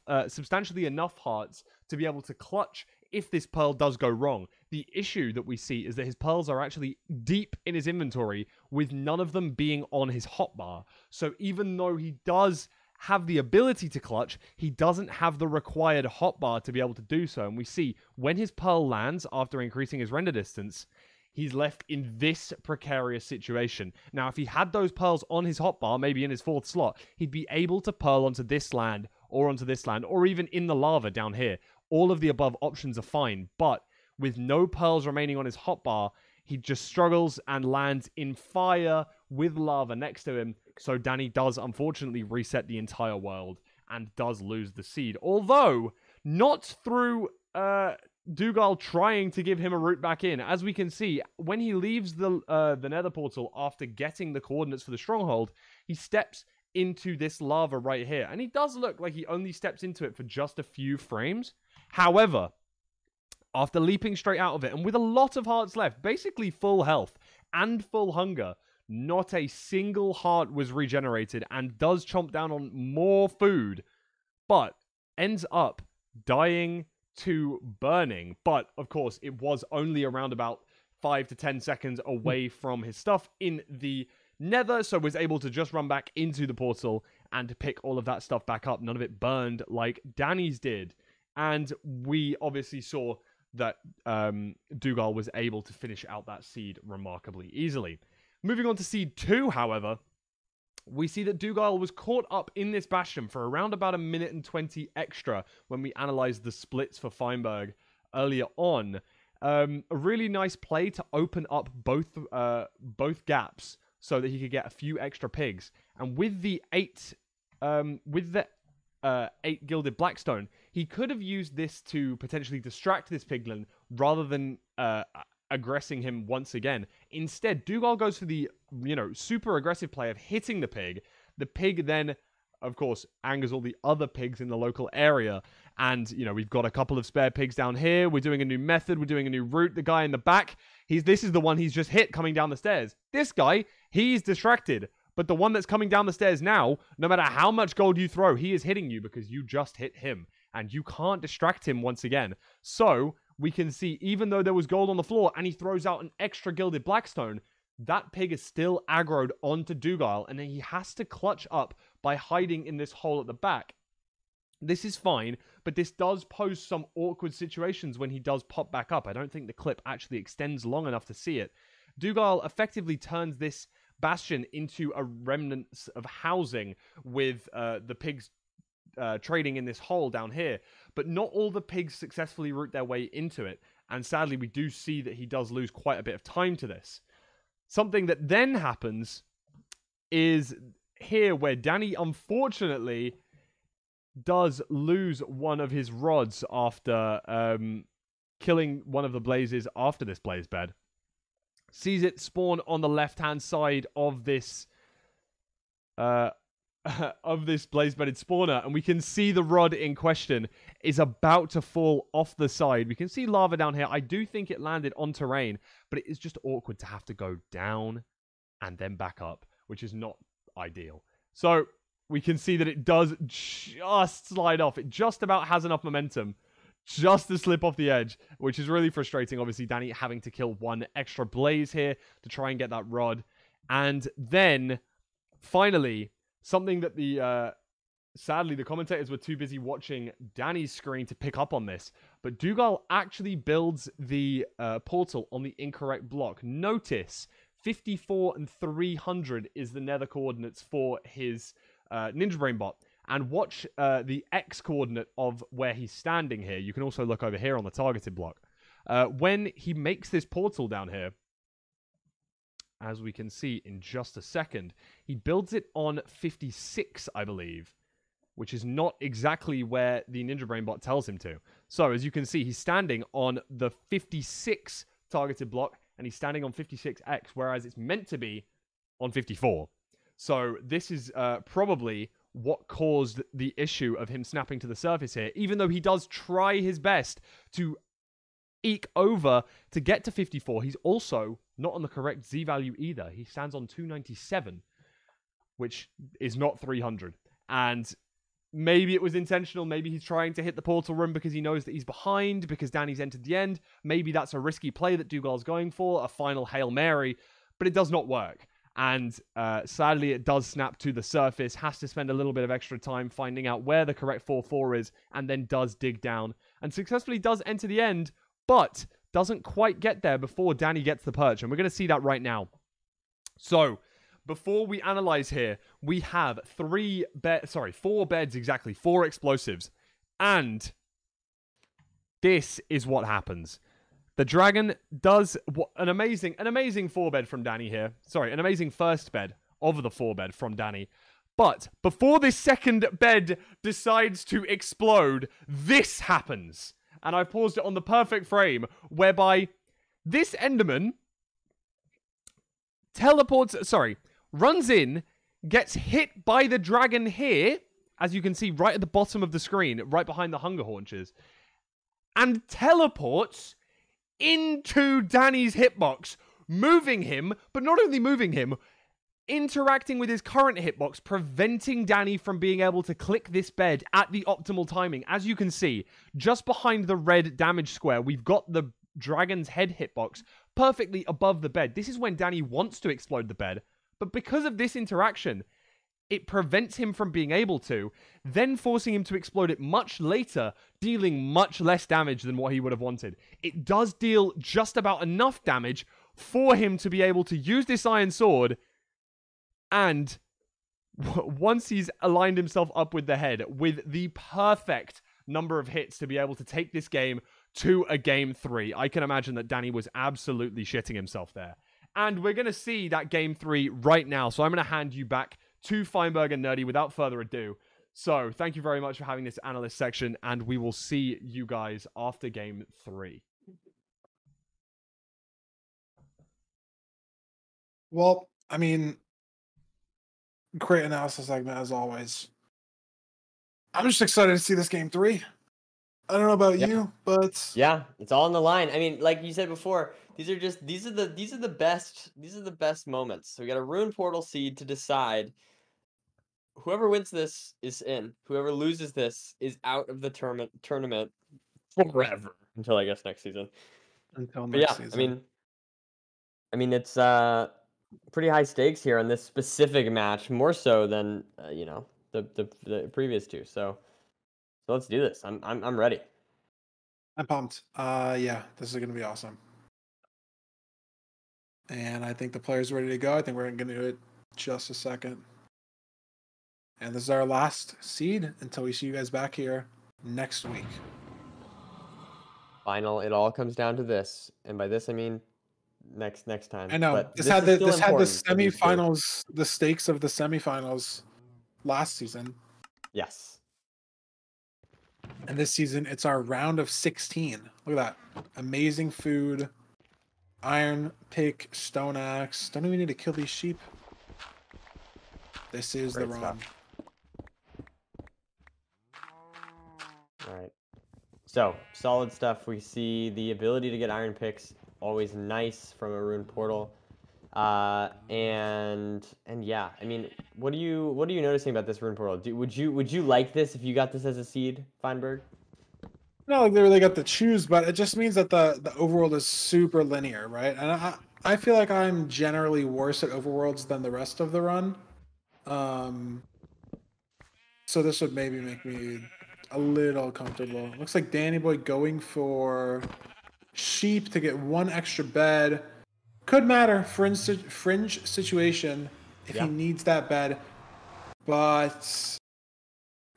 hearts to be able to clutch if this pearl does go wrong. The issue that we see is that his pearls are actually deep in his inventory, with none of them being on his hotbar. So even though he does have the ability to clutch, he doesn't have the required hotbar to be able to do so. And we see when his pearl lands after increasing his render distance, he's left in this precarious situation. Now, if he had those pearls on his hotbar, maybe in his 4th slot, he'd be able to pearl onto this land, or even in the lava down here. All of the above options are fine, but with no pearls remaining on his hotbar, he just struggles and lands in fire with lava next to him. So Danny does unfortunately reset the entire world and does lose the seed. Although, not through Doogile trying to give him a route back in. As we can see, when he leaves the nether portal after getting the coordinates for the stronghold, he steps into this lava right here. And he does look like he only steps into it for just a few frames. However, after leaping straight out of it, and with a lot of hearts left, basically full health and full hunger, not a single heart was regenerated, and does chomp down on more food, but ends up dying to burning. But, of course, it was only around about 5 to 10 seconds away from his stuff in the nether, so was able to just run back into the portal and pick all of that stuff back up. None of it burned like Danny's did. And we obviously saw that Doogile was able to finish out that seed remarkably easily. Moving on to seed 2, however, we see that Doogile was caught up in this bastion for around about 1 minute and 20 extra when we analyzed the splits for Feinberg earlier on. A really nice play to open up both gaps so that he could get a few extra pigs. And with the 8 gilded blackstone, he could have used this to potentially distract this piglin rather than aggressing him once again. Instead, Doogile goes for the super aggressive play of hitting the pig. The pig then, of course, angers all the other pigs in the local area. And, we've got a couple of spare pigs down here. We're doing a new method. We're doing a new route. The guy in the back, this is the one he's just hit coming down the stairs. This guy, he's distracted. But the one that's coming down the stairs now, no matter how much gold you throw, he is hitting you because you just hit him. And you can't distract him once again. So, we can see, even though there was gold on the floor and he throws out an extra gilded blackstone, that pig is still aggroed onto Doogile, and then he has to clutch up by hiding in this hole at the back. This is fine, but this does pose some awkward situations when he does pop back up. I don't think the clip actually extends long enough to see it. Doogile effectively turns this bastion into a remnants of housing with the pigs trading in this hole down here, but not all the pigs successfully route their way into it, and sadly we do see that he does lose quite a bit of time to this. Something that then happens is here where Danny, unfortunately, does lose one of his rods after killing one of the blazes after this blaze bed. Sees it spawn on the left-hand side of this of this blaze-bedded spawner, and we can see the rod in question is about to fall off the side. We can see lava down here. I do think it landed on terrain, but it is just awkward to have to go down and then back up, which is not ideal. So we can see that it does just slide off. It just about has enough momentum just to slip off the edge, which is really frustrating. Obviously, Danny having to kill one extra blaze here to try and get that rod. And then, finally, something that sadly, the commentators were too busy watching Danny's screen to pick up on this. But Doogile actually builds the portal on the incorrect block. Notice 54 and 300 is the nether coordinates for his Ninja Brain bot. And watch the X coordinate of where he's standing here. You can also look over here on the targeted block. When he makes this portal down here, as we can see in just a second, he builds it on 56, I believe, which is not exactly where the Ninja Brain bot tells him to. So, as you can see, he's standing on the 56 targeted block, and he's standing on 56X, whereas it's meant to be on 54. So, this is probably what caused the issue of him snapping to the surface here, even though he does try his best to eke over to get to 54. He's also not on the correct Z value either. He stands on 297, which is not 300. And maybe it was intentional. Maybe he's trying to hit the portal room because he knows that he's behind, because Danny's entered the end. Maybe that's a risky play that Dougile's going for, a final Hail Mary, but it does not work. And sadly, it does snap to the surface, has to spend a little bit of extra time finding out where the correct 4-4 is, and then does dig down, and successfully does enter the end, but doesn't quite get there before Danny gets the perch, and we're going to see that right now. So, before we analyze here, we have 4 beds exactly, 4 explosives, and this is what happens. The dragon does an amazing 4-bed from Danny here. Sorry, an amazing first bed of the 4-bed from Danny. But before this second bed decides to explode, this happens. And I've paused it on the perfect frame, whereby this Enderman runs in, gets hit by the dragon here, as you can see right at the bottom of the screen, right behind the hunger haunches, and teleports into Danny's hitbox, moving him, but not only moving him, interacting with his current hitbox, preventing Danny from being able to click this bed at the optimal timing. As you can see, just behind the red damage square, we've got the dragon's head hitbox perfectly above the bed. This is when Danny wants to explode the bed, but because of this interaction, it prevents him from being able to, then forcing him to explode it much later, dealing much less damage than what he would have wanted. It does deal just about enough damage for him to be able to use this iron sword, and once he's aligned himself up with the head, with the perfect number of hits to be able to take this game to a game 3, I can imagine that Danny was absolutely shitting himself there. And we're going to see that game 3 right now, so I'm going to hand you back to Feinberg and Nerdy without further ado. So, thank you very much for having this analyst section, and we will see you guys after game 3. Well, I mean, great analysis segment as always. I'm just excited to see this game 3. I don't know about you, but yeah, it's all on the line. I mean, like you said before, these are the best moments. So we got a Rune Portal seed to decide. Whoever wins this is in. Whoever loses this is out of the tournament forever until I guess next season. Until next season. I mean, it's pretty high stakes here on this specific match, more so than the previous two. So let's do this. I'm ready. I'm pumped. Yeah, this is gonna be awesome. And I think the player's ready to go. I think we're gonna do it just a second. And this is our last seed until we see you guys back here next week. Final, it all comes down to this. And by this, I mean next time. I know. But This had is the still important for these two. semifinals, the stakes of the semifinals last season. Yes. And this season, it's our round of 16. Look at that. Amazing food. Iron pick, stone axe. Don't even need to kill these sheep. This is Great the run. stuff. All right. So, solid stuff. We see the ability to get iron picks, always nice from a rune portal. And yeah, I mean, what are you noticing about this rune portal? Would you like this if you got this as a seed, Feinberg? Not like they really got to choose, but it just means that the overworld is super linear, right? And I feel like I'm generally worse at overworlds than the rest of the run. So this would maybe make me a little comfortable. Looks like Dandannyboy going for sheep to get one extra bed. Could matter, fringe situation if he needs that bed, but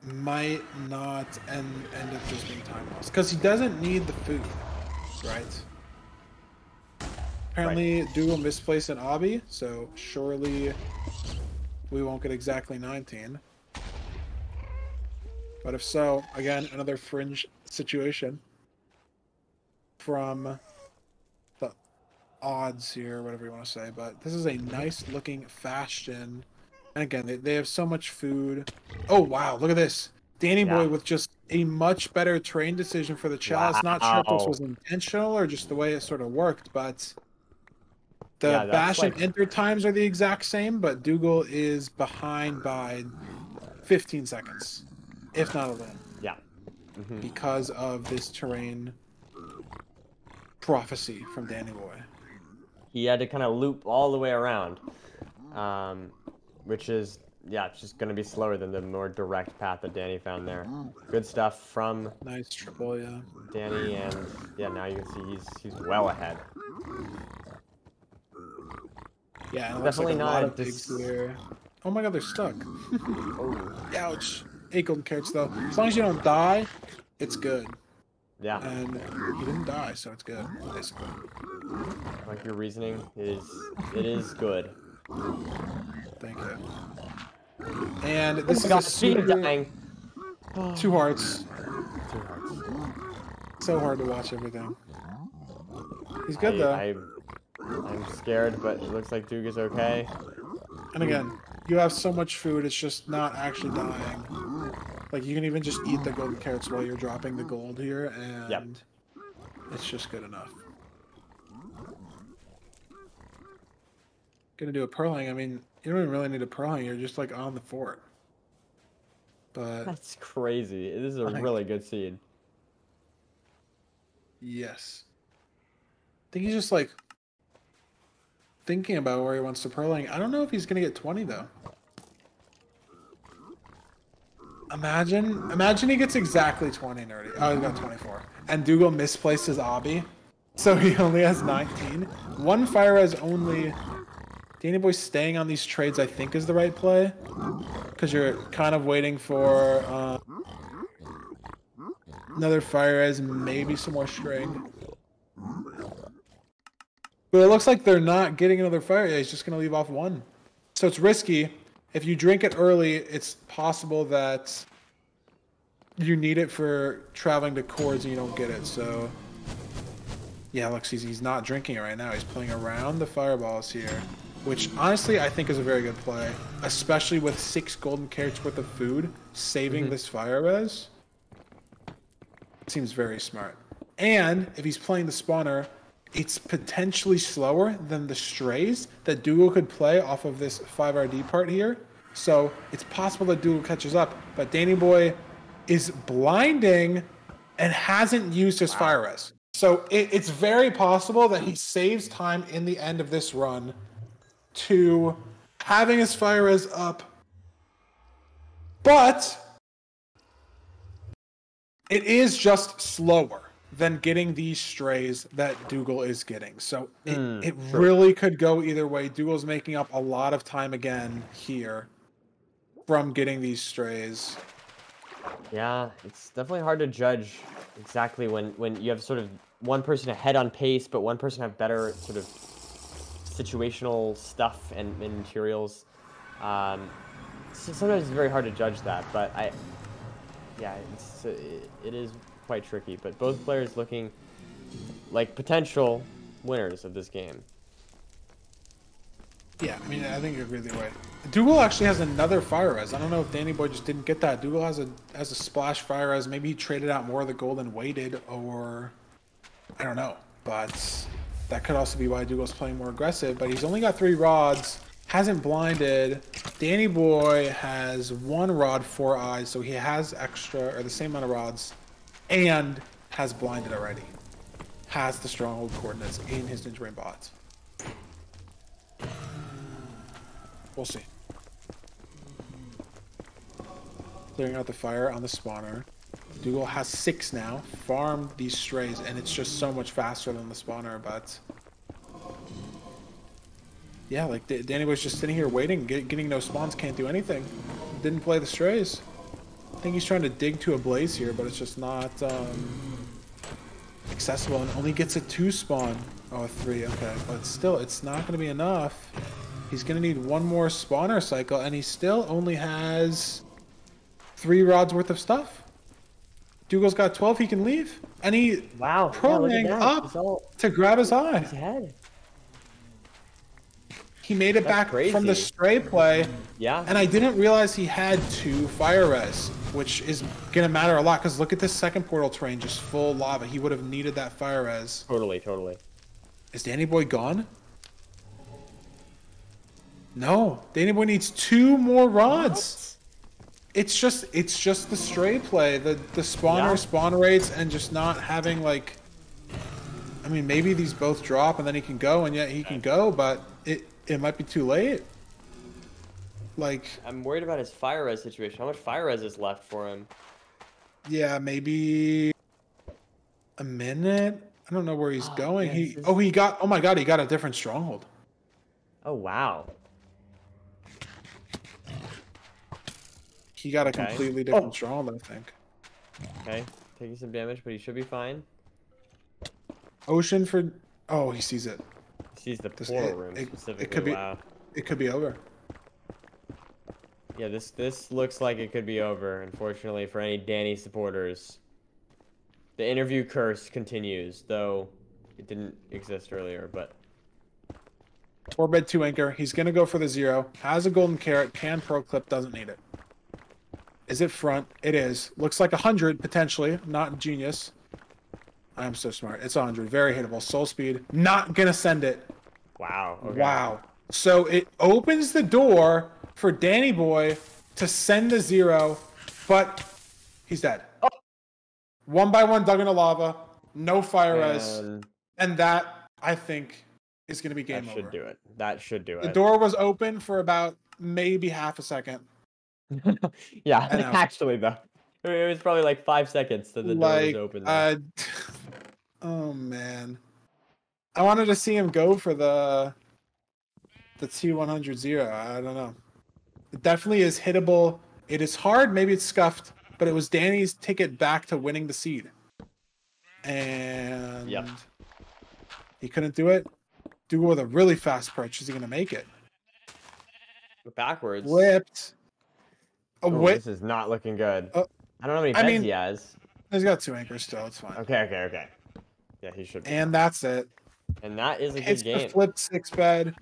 might not end up just being time loss because he doesn't need the food, right? Apparently, Doogile misplaced an obby, so surely we won't get exactly 19. But if so, again, another fringe situation from the odds here, whatever you want to say. But this is a nice looking fashion. And again, they have so much food. Oh, wow, look at this. Dandannyboy with just a much better train decision for the chalice. Not sure if this was intentional or just the way it sort of worked, but the bash and enter times are the exact same, but Doogile is behind by 15 seconds, if not a little. Yeah. Because of this terrain prophecy from Dandannyboy. He had to kind of loop all the way around, which is, yeah, it's just going to be slower than the more direct path that Danny found there. Good stuff from nice triple, yeah. Danny, and yeah, now you can see he's well ahead. Yeah, and it definitely like a not lot of pigs here. Oh my god, they're stuck. Ouch. 8 golden carrots though. As long as you don't die, it's good. Yeah. And he didn't die, so it's good, basically. Like your reasoning it is good. Thank you. And this is a super... dying. 2 hearts. So hard to watch everything. He's good though. I'm scared, but it looks like Duke is okay. And again, you have so much food, it's just not actually dying. Like, you can even just eat the golden carrots while you're dropping the gold here, and it's just good enough. Gonna do a pearling. I mean, you don't even really need a pearling. You're just, like, on the fort. But... That's crazy. This is a really good seed. Yes. I think he's just, like... thinking about where he wants to pearling. I don't know if he's gonna get 20 though. Imagine he gets exactly 20 nerdy. Oh, he got 24. And Doogile misplaced his obby, so he only has 19. One fire res only. Dandannyboy staying on these trades, I think, is the right play, because you're kind of waiting for another fire res, maybe some more string. But it looks like they're not getting another fire. Yeah, he's just going to leave off 1. So it's risky. If you drink it early, it's possible that you need it for traveling to chords and you don't get it. So, yeah, looks he's not drinking it right now. He's playing around the fireballs here, which honestly I think is a very good play, especially with 6 golden carrots worth of food, saving this fire res. Seems very smart. And if he's playing the spawner, it's potentially slower than the strays that Doogile could play off of this 5RD part here. So it's possible that Doogile catches up, but Dandannyboy is blinding and hasn't used his fire res. So it's very possible that he saves time in the end of this run to having his fire res up, but it is just slower than getting these strays that Doogile is getting. So it really could go either way. Doogle's making up a lot of time again here from getting these strays. Yeah, it's definitely hard to judge exactly when you have sort of one person ahead on pace, but one person have better sort of situational stuff and materials. So sometimes it's very hard to judge that, but it is quite tricky. But both players looking like potential winners of this game. Yeah, I mean, I think you're really right. Doogile actually has another fire res. I don't know if Dandannyboy just didn't get that. Doogile has a splash fire res. Maybe he traded out more of the gold and waited, or I don't know. But that could also be why Dougile's playing more aggressive. But he's only got 3 rods, hasn't blinded. Dandannyboy has 1 rod, 4 eyes, so he has extra or the same amount of rods, and has blinded already. Has the stronghold coordinates in his Ninja Brain bots. We'll see. Clearing out the fire on the spawner. Doogile has 6 now. Farmed these strays, and it's just so much faster than the spawner, but... yeah, like, Danny was just sitting here waiting, getting no spawns, can't do anything. Didn't play the strays. I think he's trying to dig to a blaze here, but it's just not accessible, and only gets a 2 spawn. Oh, a 3, okay. But still, it's not going to be enough. He's going to need 1 more spawner cycle, and he still only has 3 rods worth of stuff. Dougile's got 12, he can leave. And he pulling up to grab his eye. His head. He made it back from the stray play. Yeah. And I didn't realize he had 2 fire res, which is going to matter a lot, because look at this second portal terrain, just full lava. He would have needed that fire res. Totally, totally. Is Dandannyboy gone? No, Dandannyboy needs 2 more rods. It's just the stray play, the spawner spawn rates, and just not having, like, I mean, maybe these both drop and then he can go, and yet he can go, but it might be too late. Like, I'm worried about his fire res situation. How much fire res is left for him? Yeah, maybe a minute. I don't know where he's going. Yeah, Oh my god, he got a different stronghold. Oh wow. He got a completely different stronghold, I think. Okay, taking some damage, but he should be fine. Ocean for... oh, he sees it. He sees the portal room specifically. It could be, wow. It could be over. Yeah, this looks like it could be over, unfortunately, for any Danny supporters. The interview curse continues, though it didn't exist earlier, but... 4-bed 2 anchor. He's going to go for the 0. Has a golden carrot. Can pro clip. Doesn't need it. Is it front? It is. Looks like 100, potentially. Not genius. I'm so smart. It's 100. Very hittable. Soul speed. Not going to send it. Wow. Okay. Wow. So it opens the door for Dandannyboy to send the 0, but he's dead. Oh. 1 by 1 dug in the lava. No fire res. And that, I think, is going to be game over. That should do it. That should do it. The door was open for about maybe half a second. Yeah, actually, though. It was probably like 5 seconds that the door was open. Oh, man. I wanted to see him go for the T100 0. I don't know. It definitely is hittable. It is hard. Maybe it's scuffed. But it was Danny's ticket back to winning the seed. And he couldn't do it. Doogile with a really fast approach. Is he going to make it? Backwards. Whipped. This is not looking good. I don't know how many beds he has. He's got 2 anchors still. It's fine. Okay. Yeah, he should be. And that's it. And that is a It's good game. the flipped 6-bed.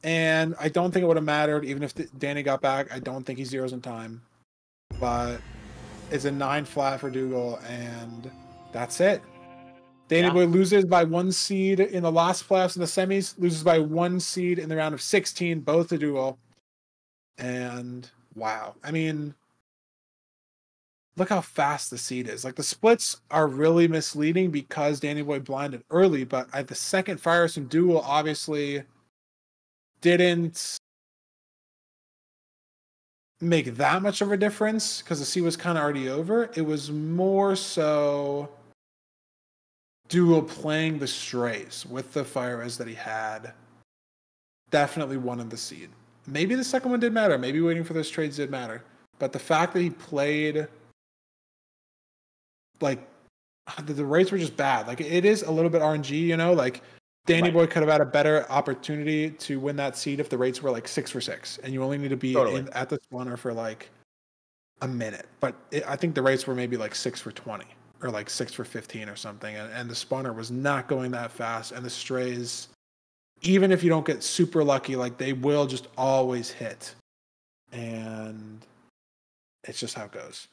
And I don't think it would have mattered, even if Danny got back. I don't think he zeroes in time. But it's a 9 flat for Doogile, and that's it. Dandannyboy loses by 1 seed in the last playoffs in the semis, loses by 1 seed in the round of 16, both to Doogile. And wow. I mean, look how fast the seed is. Like, the splits are really misleading because Dandannyboy blinded early, but the second fires from Doogile obviously didn't make that much of a difference because the seed was kind of already over. It was more so Doogile playing the strays with the fire res that he had. Definitely wanted the seed. Maybe the second one did matter. Maybe waiting for those trades did matter. But the fact that he played, like, the rates were just bad. Like, it is a little bit RNG, you know? Like, Danny Right. Boy could have had a better opportunity to win that seed if the rates were like 6 for 6, and you only need to be Totally. at the spawner for like a minute. But I think the rates were maybe like 6 for 20 or like 6 for 15 or something, and the spawner was not going that fast, and the strays, even if you don't get super lucky, like they will just always hit, and it's just how it goes.